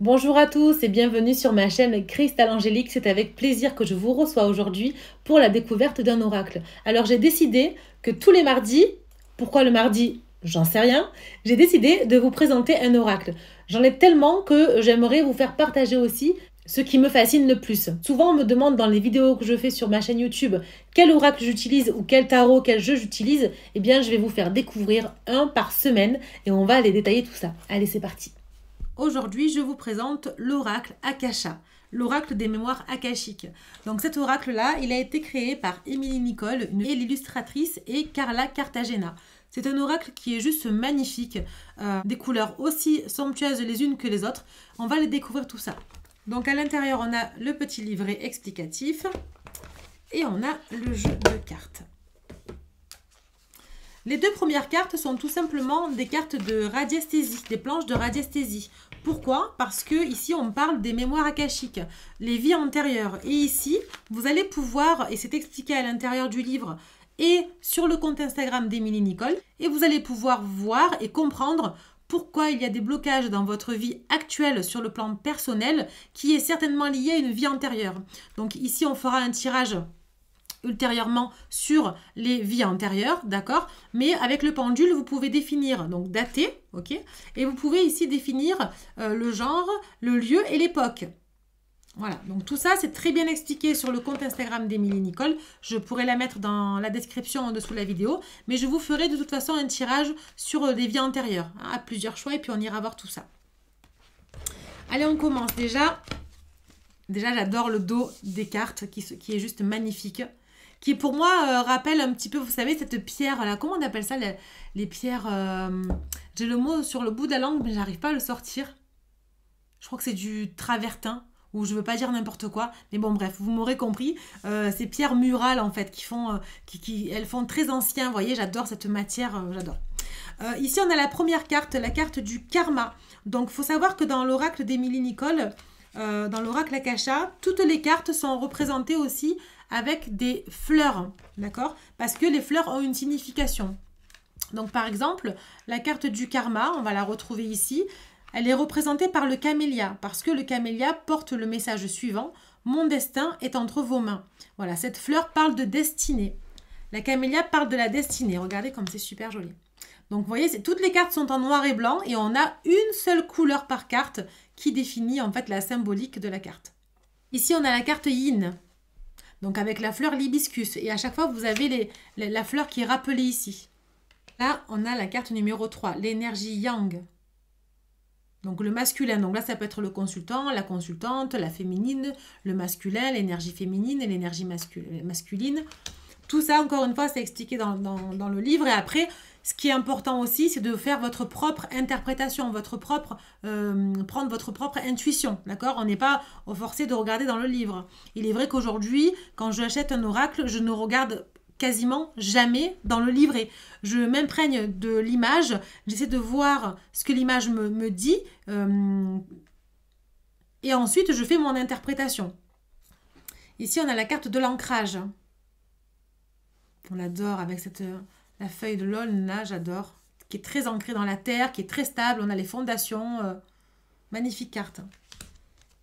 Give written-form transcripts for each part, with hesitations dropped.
Bonjour à tous et bienvenue sur ma chaîne Cristal Angélique. C'est avec plaisir que je vous reçois aujourd'hui pour la découverte d'un oracle. Alors j'ai décidé que tous les mardis, pourquoi le mardi? J'en sais rien. J'ai décidé de vous présenter un oracle. J'en ai tellement que j'aimerais vous faire partager aussi ce qui me fascine le plus. Souvent on me demande dans les vidéos que je fais sur ma chaîne YouTube quel oracle j'utilise ou quel tarot, quel jeu j'utilise. Eh bien je vais vous faire découvrir un par semaine et on va aller détailler tout ça. Allez, c'est parti. Aujourd'hui, je vous présente l'oracle Akasha, l'oracle des mémoires akashiques. Donc cet oracle-là, il a été créé par Émilie Nicole, l'illustratrice, et Carla Cartagena. C'est un oracle qui est juste magnifique, des couleurs aussi somptueuses les unes que les autres. On va les découvrir tout ça. Donc à l'intérieur, on a le petit livret explicatif et on a le jeu de cartes. Les deux premières cartes sont tout simplement des cartes de radiesthésie, des planches de radiesthésie. Pourquoi? Parce que ici on parle des mémoires akashiques, les vies antérieures. Et ici, vous allez pouvoir, et c'est expliqué à l'intérieur du livre et sur le compte Instagram d'Émilie Nicole, et vous allez pouvoir voir et comprendre pourquoi il y a des blocages dans votre vie actuelle sur le plan personnel qui est certainement lié à une vie antérieure. Donc ici, on fera un tirage ultérieurement sur les vies antérieures, d'accord? Mais avec le pendule, vous pouvez définir, donc dater, ok? Et vous pouvez ici définir le genre, le lieu et l'époque. Voilà, donc tout ça, c'est très bien expliqué sur le compte Instagram d'Émilie Nicole. Je pourrais la mettre dans la description en dessous de la vidéo, mais je vous ferai de toute façon un tirage sur les vies antérieures, hein, à plusieurs choix, et puis on ira voir tout ça. Allez, on commence déjà. Déjà, j'adore le dos des cartes qui est juste magnifique. Qui pour moi rappelle un petit peu, vous savez, cette pierre là, comment on appelle ça, les pierres, j'ai le mot sur le bout de la langue, mais j'arrive pas à le sortir. Je crois que c'est du travertin, ou je veux pas dire n'importe quoi, mais bon bref, vous m'aurez compris. Ces pierres murales en fait, elles font très ancien, vous voyez, j'adore cette matière, j'adore. Ici on a la première carte, la carte du karma. Donc il faut savoir que dans l'oracle d'Émilie Nicole, dans l'oracle Akasha, toutes les cartes sont représentées aussi avec des fleurs, d'accord? Parce que les fleurs ont une signification. Donc par exemple, la carte du karma, on va la retrouver ici, elle est représentée par le camélia, parce que le camélia porte le message suivant: mon destin est entre vos mains. Voilà, cette fleur parle de destinée. La camélia parle de la destinée. Regardez comme c'est super joli. Donc vous voyez, toutes les cartes sont en noir et blanc et on a une seule couleur par carte qui définit en fait la symbolique de la carte. Ici, on a la carte yin, donc avec la fleur l'hibiscus. Et à chaque fois, vous avez la fleur qui est rappelée ici. Là, on a la carte numéro 3, l'énergie yang. Donc le masculin, donc là ça peut être le consultant, la consultante, la féminine, le masculin, l'énergie féminine et l'énergie masculine. Tout ça, encore une fois, c'est expliqué dans le livre. Et après, ce qui est important aussi, c'est de faire votre propre interprétation, prendre votre propre intuition, d'accord? On n'est pas forcé de regarder dans le livre. Il est vrai qu'aujourd'hui, quand j'achète un oracle, je ne regarde quasiment jamais dans le livret. Je m'imprègne de l'image, j'essaie de voir ce que l'image me dit, et ensuite je fais mon interprétation. Ici, on a la carte de l'ancrage. On l'adore avec la feuille de l'aulne, là, j'adore. Qui est très ancrée dans la terre, qui est très stable. On a les fondations. Magnifique carte.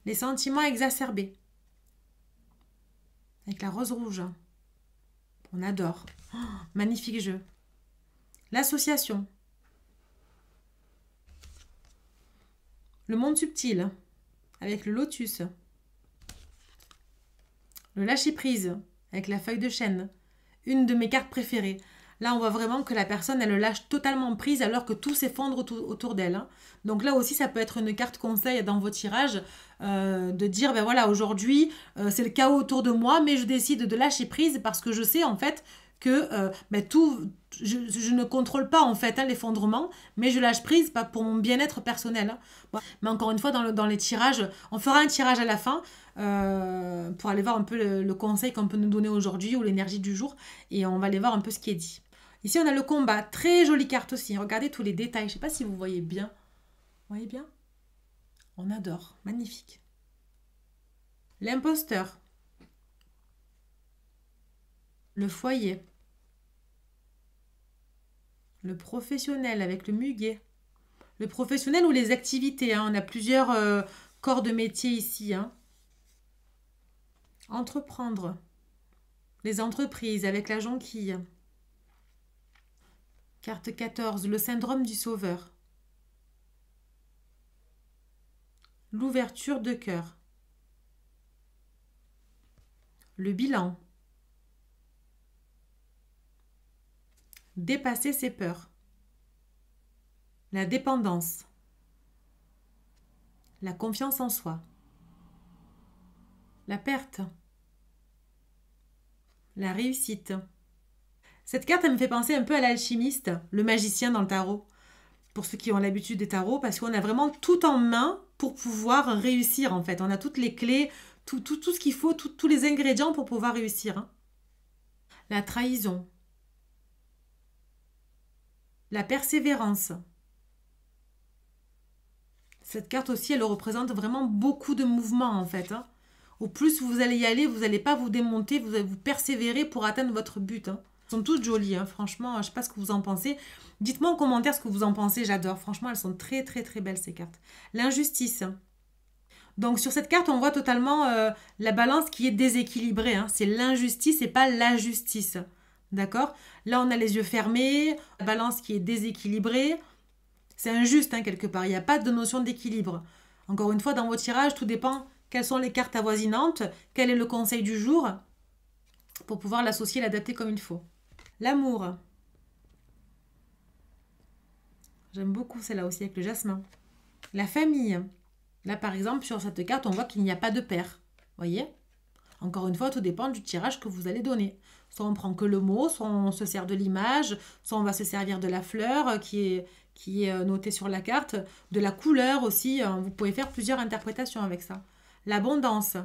Les sentiments exacerbés. Avec la rose rouge. On adore. Oh, magnifique jeu. L'association. Le monde subtil. Avec le lotus. Le lâcher-prise. Avec la feuille de chêne. Une de mes cartes préférées. Là, on voit vraiment que la personne, elle le lâche totalement prise alors que tout s'effondre autour d'elle. Hein. Donc là aussi, ça peut être une carte conseil dans vos tirages, de dire, ben voilà, aujourd'hui, c'est le chaos autour de moi, mais je décide de lâcher prise parce que je sais en fait que je ne contrôle pas en fait l'effondrement, mais je lâche prise pas pour mon bien-être personnel. Hein. Bon. Mais encore une fois, dans les tirages, on fera un tirage à la fin pour aller voir un peu le conseil qu'on peut nous donner aujourd'hui ou l'énergie du jour, et on va aller voir un peu ce qui est dit. Ici, on a le combat. Très jolie carte aussi. Regardez tous les détails. Je ne sais pas si vous voyez bien. Vous voyez bien? On adore. Magnifique. L'imposteur. Le foyer. Le professionnel avec le muguet. Le professionnel ou les activités. Hein. On a plusieurs corps de métier ici. Hein. Entreprendre. Les entreprises avec la jonquille. Carte 14, le syndrome du sauveur. L'ouverture de cœur. Le bilan. Dépasser ses peurs. La dépendance. La confiance en soi. La perte. La réussite. Cette carte, elle me fait penser un peu à l'alchimiste, le magicien dans le tarot. Pour ceux qui ont l'habitude des tarots, parce qu'on a vraiment tout en main pour pouvoir réussir en fait. On a toutes les clés, tout ce qu'il faut, tous les ingrédients pour pouvoir réussir. Hein. La trahison. La persévérance. Cette carte aussi, elle représente vraiment beaucoup de mouvements en fait. Hein. Au plus vous allez y aller, vous n'allez pas vous démonter, vous allez vous persévérer pour atteindre votre but. Hein. Elles sont toutes jolies, hein. Franchement, je ne sais pas ce que vous en pensez. Dites-moi en commentaire ce que vous en pensez, j'adore. Franchement, elles sont très très très belles ces cartes. L'injustice. Donc sur cette carte, on voit totalement la balance qui est déséquilibrée. Hein. C'est l'injustice et pas la justice. D'accord? Là, on a les yeux fermés, la balance qui est déséquilibrée. C'est injuste hein, quelque part, il n'y a pas de notion d'équilibre. Encore une fois, dans vos tirages, tout dépend quelles sont les cartes avoisinantes, quel est le conseil du jour, pour pouvoir l'associer, l'adapter comme il faut. L'amour. J'aime beaucoup celle-là aussi avec le jasmin. La famille. Là, par exemple, sur cette carte, on voit qu'il n'y a pas de père. Voyez? Encore une fois, tout dépend du tirage que vous allez donner. Soit on prend que le mot, soit on se sert de l'image, soit on va se servir de la fleur qui est notée sur la carte, de la couleur aussi. Vous pouvez faire plusieurs interprétations avec ça. L'abondance.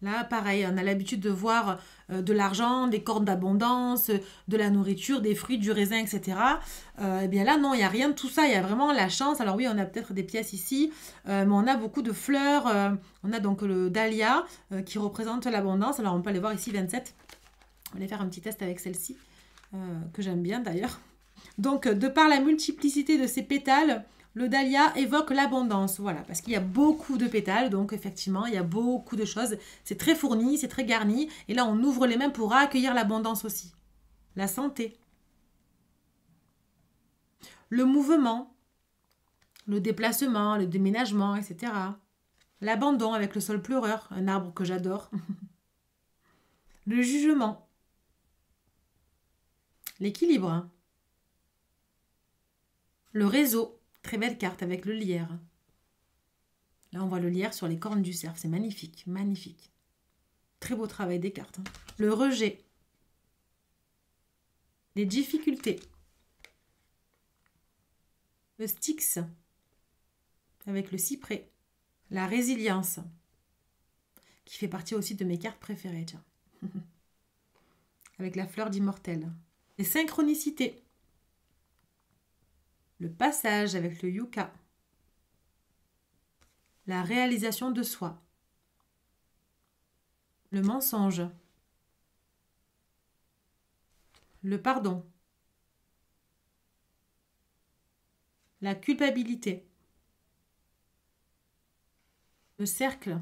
Là, pareil, on a l'habitude de voir de l'argent, des cordes d'abondance, de la nourriture, des fruits, du raisin, etc. Eh bien là, non, il n'y a rien de tout ça. Il y a vraiment la chance. Alors oui, on a peut-être des pièces ici, mais on a beaucoup de fleurs. On a donc le dahlia qui représente l'abondance. Alors, on peut aller voir ici 27. On va aller faire un petit test avec celle-ci, que j'aime bien d'ailleurs. Donc, de par la multiplicité de ces pétales, le dahlia évoque l'abondance, voilà, parce qu'il y a beaucoup de pétales, donc effectivement, il y a beaucoup de choses. C'est très fourni, c'est très garni, et là, on ouvre les mains pour accueillir l'abondance aussi. La santé. Le mouvement, le déplacement, le déménagement, etc. L'abandon avec le sol pleureur, un arbre que j'adore. Le jugement. L'équilibre. Le réseau. Très belle carte avec le lierre. Là, on voit le lierre sur les cornes du cerf. C'est magnifique, magnifique. Très beau travail des cartes. Hein. Le rejet. Les difficultés. Le Styx. Avec le cyprès. La résilience. Qui fait partie aussi de mes cartes préférées. Tiens. Avec la fleur d'immortel. Les synchronicités. Le passage avec le yucca. La réalisation de soi. Le mensonge. Le pardon. La culpabilité. Le cercle.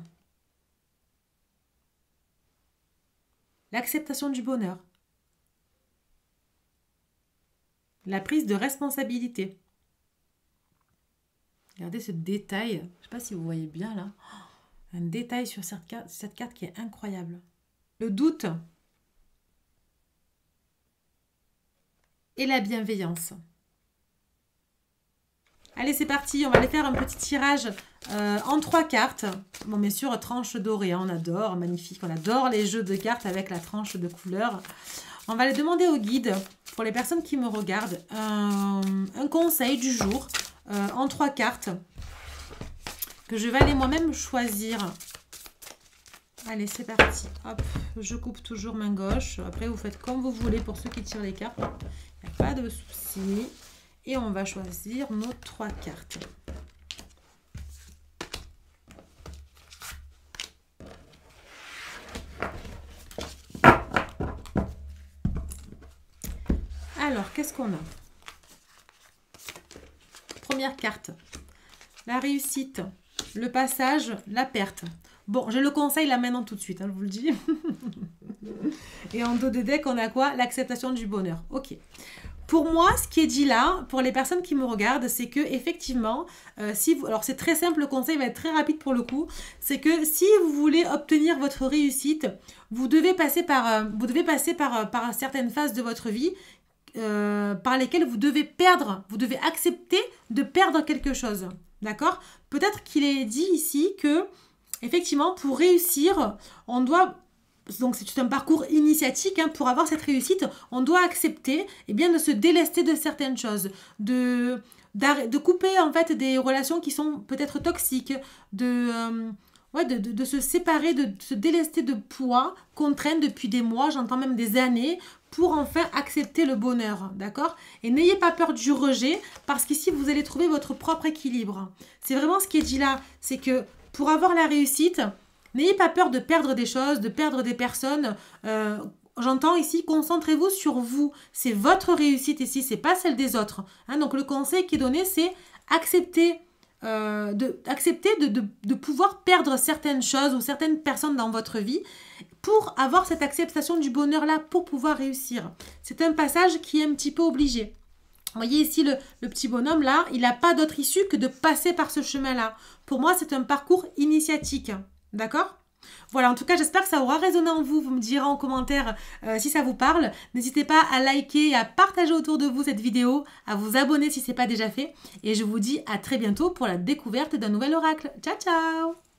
L'acceptation du bonheur. La prise de responsabilité. Regardez ce détail, je ne sais pas si vous voyez bien là, un détail sur cette carte qui est incroyable. Le doute et la bienveillance. Allez, c'est parti, on va aller faire un petit tirage en 3 cartes. Bon, bien sûr, tranche dorée, hein, on adore, magnifique, on adore les jeux de cartes avec la tranche de couleur. On va aller demander au guide, pour les personnes qui me regardent, un conseil du jour. En 3 cartes que je vais aller moi-même choisir. Allez, c'est parti. Hop, je coupe toujours main gauche. Après, vous faites comme vous voulez pour ceux qui tirent les cartes. Il n'y a pas de souci. Et on va choisir nos 3 cartes. Alors, qu'est-ce qu'on a? Première carte, la réussite, le passage, la perte. Bon, je le conseille là maintenant tout de suite, hein, je vous le dis. Et en dos de deck, on a quoi? L'acceptation du bonheur. Ok. Pour moi, ce qui est dit là, pour les personnes qui me regardent, c'est que effectivement, alors c'est très simple, le conseil va être très rapide pour le coup, c'est que si vous voulez obtenir votre réussite, vous devez passer par certaines phases de votre vie par lesquelles vous devez accepter de perdre quelque chose. D'accord? Peut-être qu'il est dit ici que, effectivement, pour réussir, on doit... Donc c'est un parcours initiatique, hein, pour avoir cette réussite, on doit accepter de se délester de certaines choses, de couper en fait des relations qui sont peut-être toxiques, de se séparer, de se délester de poids qu'on traîne depuis des mois, j'entends même des années, pour enfin accepter le bonheur, d'accord? Et n'ayez pas peur du rejet, parce qu'ici vous allez trouver votre propre équilibre. C'est vraiment ce qui est dit là, c'est que pour avoir la réussite, n'ayez pas peur de perdre des choses, de perdre des personnes. J'entends ici, concentrez-vous sur vous. C'est votre réussite ici, c'est pas celle des autres. Hein, donc le conseil qui est donné, c'est accepter de pouvoir perdre certaines choses ou certaines personnes dans votre vie pour avoir cette acceptation du bonheur-là, pour pouvoir réussir. C'est un passage qui est un petit peu obligé. Vous voyez ici le petit bonhomme là, il n'a pas d'autre issue que de passer par ce chemin-là. Pour moi, c'est un parcours initiatique. D'accord? Voilà, en tout cas, j'espère que ça aura résonné en vous. Vous me direz en commentaire si ça vous parle. N'hésitez pas à liker et à partager autour de vous cette vidéo, à vous abonner si ce n'est pas déjà fait. Et je vous dis à très bientôt pour la découverte d'un nouvel oracle. Ciao, ciao!